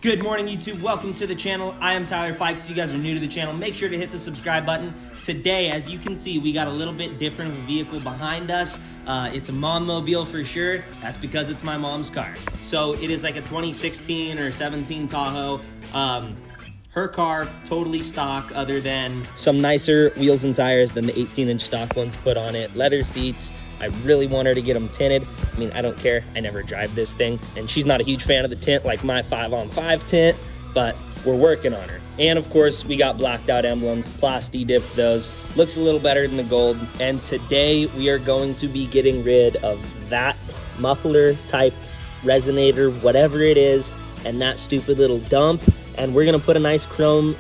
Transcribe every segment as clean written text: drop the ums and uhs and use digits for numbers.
Good morning, YouTube. Welcome to the channel. I am Tyler Fikes. If you guys are new to the channel, make sure to hit the subscribe button. Today, as you can see, we got a little bit different of a vehicle behind us. It's a mom-mobile for sure. That's because it's my mom's car. So it is like a 2016 or 17 Tahoe. Her car, totally stock, other than some nicer wheels and tires than the 18-inch stock ones put on it. Leather seats. I really want her to get them tinted. I mean, I don't care. I never drive this thing. And she's not a huge fan of the tint like my 5-on-5 tint, but we're working on her. And of course, we got blacked out emblems, Plasti dipped those. Looks a little better than the gold. And today we are going to be getting rid of that muffler type resonator, whatever it is, and that stupid little dump. And we're gonna put a nice chrome,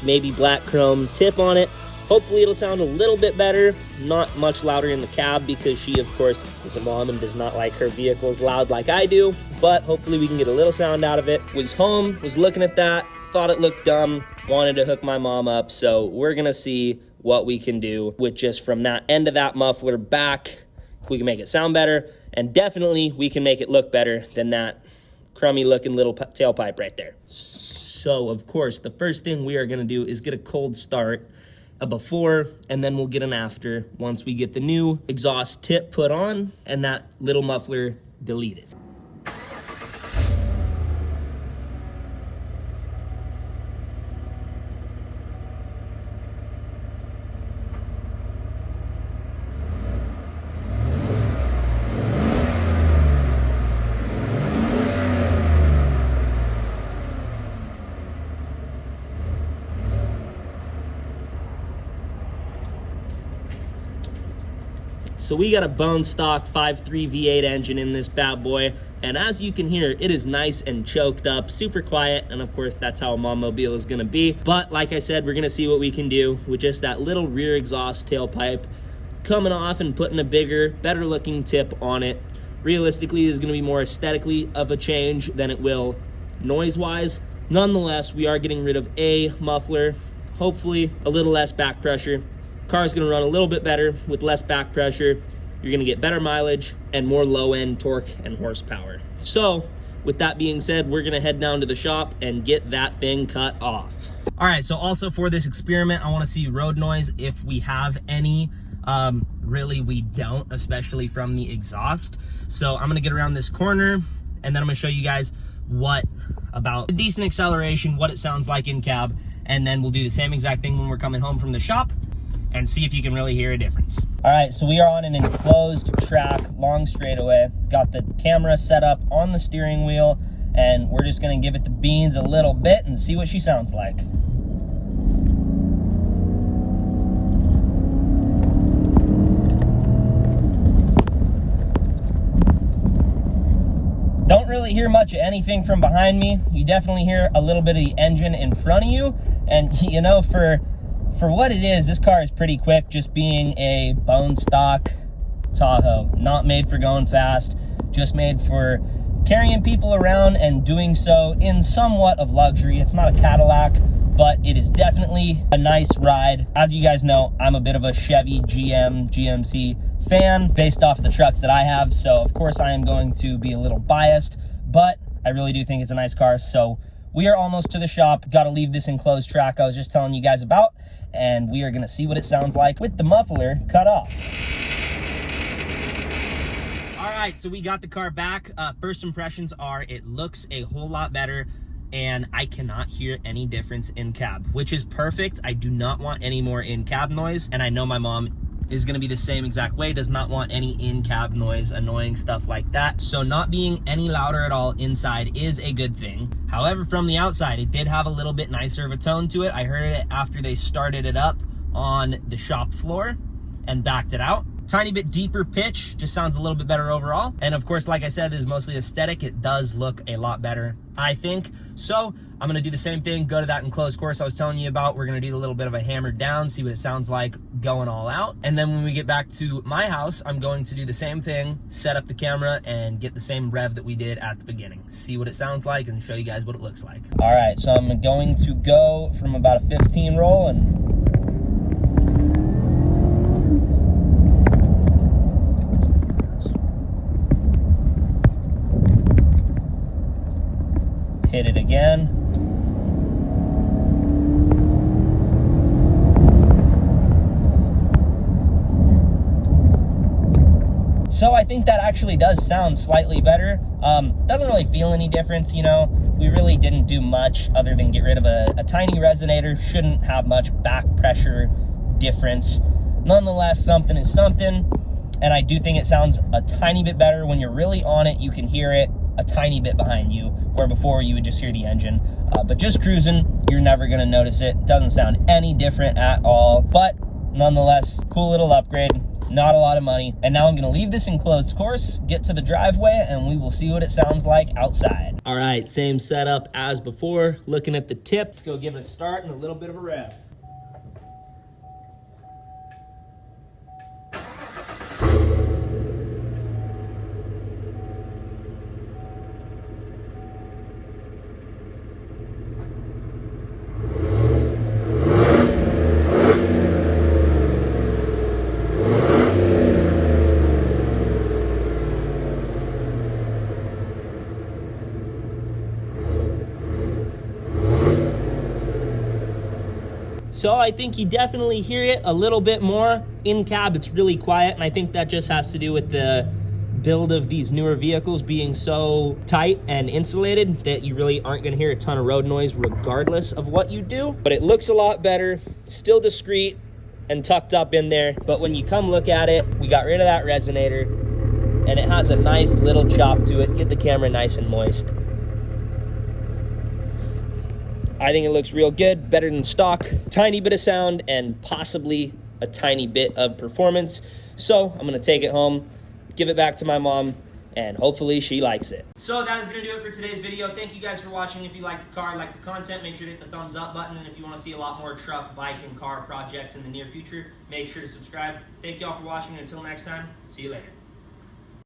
maybe black chrome tip on it. Hopefully it'll sound a little bit better, not much louder in the cab because she, of course, is a mom and does not like her vehicles loud like I do, but hopefully we can get a little sound out of it. Was home, was looking at that, thought it looked dumb, wanted to hook my mom up, so we're gonna see what we can do with just from that end of that muffler back, if we can make it sound better, and definitely we can make it look better than that crummy looking little tailpipe right there. So, of course, the first thing we are gonna do is get a cold start, a before, and then we'll get an after once we get the new exhaust tip put on and that little muffler deleted. So we got a bone stock 5.3 V8 engine in this bad boy, and as you can hear, it is nice and choked up, super quiet, and of course that's how a mom-mobile is gonna be. But like I said, we're gonna see what we can do with just that little rear exhaust tailpipe coming off and putting a bigger, better looking tip on it. Realistically, is gonna be more aesthetically of a change than it will noise-wise. Nonetheless, we are getting rid of a muffler, hopefully a little less back pressure. Car's gonna run a little bit better with less back pressure. You're gonna get better mileage and more low-end torque and horsepower. So, with that being said, we're gonna head down to the shop and get that thing cut off. All right, so also for this experiment, I wanna see road noise if we have any. Really, we don't, especially from the exhaust. So I'm gonna get around this corner and then I'm gonna show you guys what about a decent acceleration, what it sounds like in cab, and then we'll do the same exact thing when we're coming home from the shop and see if you can really hear a difference. All right, so we are on an enclosed track, long straightaway. Got the camera set up on the steering wheel, and we're just gonna give it the beans a little bit and see what she sounds like. Don't really hear much of anything from behind me. You definitely hear a little bit of the engine in front of you, and you know, for what it is, this car is pretty quick, just being a bone stock Tahoe. Not made for going fast, just made for carrying people around and doing so in somewhat of luxury. It's not a Cadillac, but it is definitely a nice ride. As you guys know, I'm a bit of a Chevy GMC fan based off of the trucks that I have, so of course I am going to be a little biased, but I really do think it's a nice car. So we are almost to the shop. Got to leave this enclosed track I was just telling you guys about, and we are gonna see what it sounds like with the muffler cut off. All right, so we got the car back. First impressions are it looks a whole lot better, and I cannot hear any difference in cab, which is perfect. I do not want any more in-cab noise, and I know my mom is gonna be the same exact way, does not want any in-cab noise, annoying stuff like that. So not being any louder at all inside is a good thing. However, from the outside, it did have a little bit nicer of a tone to it. I heard it after they started it up on the shop floor and backed it out. Tiny bit deeper pitch, just sounds a little bit better overall. And of course, like I said, this is mostly aesthetic. It does look a lot better, I think. So I'm gonna do the same thing, go to that enclosed course I was telling you about. We're gonna do a little bit of a hammered down, see what it sounds like going all out. And then when we get back to my house, I'm going to do the same thing, set up the camera and get the same rev that we did at the beginning. See what it sounds like and show you guys what it looks like. All right, so I'm going to go from about a 15 roll and Hit it again. So I think that actually does sound slightly better. Doesn't really feel any difference, you know. We really didn't do much other than get rid of a tiny resonator. Shouldn't have much back pressure difference. Nonetheless, something is something. And I do think it sounds a tiny bit better. When you're really on it, you can hear it a tiny bit behind you, where before you would just hear the engine. But just cruising, you're never gonna notice it. Doesn't sound any different at all. But nonetheless, cool little upgrade. Not a lot of money. And now I'm gonna leave this in closed course, get to the driveway, and we will see what it sounds like outside. All right, same setup as before. Looking at the tip, let's go give it a start and a little bit of a rev. So I think you definitely hear it a little bit more. In cab, it's really quiet, and I think that just has to do with the build of these newer vehicles being so tight and insulated that you really aren't gonna hear a ton of road noise regardless of what you do. But it looks a lot better, still discreet and tucked up in there. But when you come look at it, we got rid of that resonator, and it has a nice little chop to it. Get the camera nice and moist. I think it looks real good, better than stock. Tiny bit of sound and possibly a tiny bit of performance. So I'm gonna take it home, give it back to my mom, and hopefully she likes it. So that is gonna do it for today's video. Thank you guys for watching. If you like the car, like the content, make sure to hit the thumbs up button. And if you wanna see a lot more truck, bike, and car projects in the near future, make sure to subscribe. Thank you all for watching. Until next time, see you later.